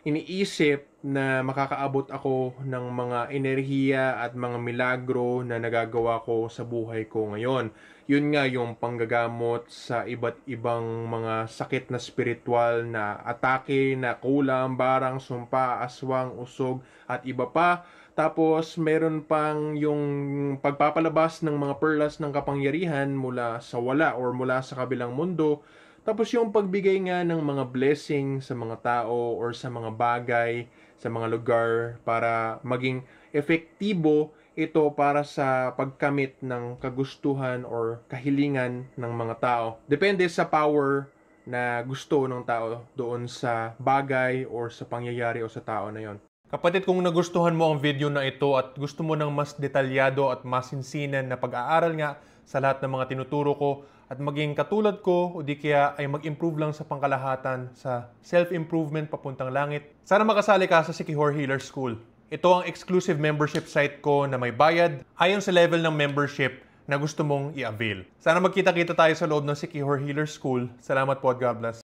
iniisip na makakaabot ako ng mga enerhiya at mga milagro na nagagawa ko sa buhay ko ngayon. Yun nga yung panggagamot sa iba't ibang mga sakit na spiritual na atake, na kulam, barang, sumpa, aswang, usog at iba pa. Tapos meron pang yung pagpapalabas ng mga perlas ng kapangyarihan mula sa wala or mula sa kabilang mundo. Tapos yung pagbigay nga ng mga blessing sa mga tao or sa mga bagay, sa mga lugar para maging efektibo ito para sa pagkamit ng kagustuhan or kahilingan ng mga tao. Depende sa power na gusto ng tao doon sa bagay or sa pangyayari o sa tao na yon. Kapatid, kung nagustuhan mo ang video na ito at gusto mo ng mas detalyado at masinsinan na pag-aaral nga sa lahat ng mga tinuturo ko at maging katulad ko o di kaya ay mag-improve lang sa pangkalahatan sa self-improvement papuntang langit, sana makasali ka sa Sikihor Healer School. Ito ang exclusive membership site ko na may bayad ayon sa level ng membership na gusto mong i-avail. Sana magkita-kita tayo sa loob ng Sikihor Healer School. Salamat po at God bless.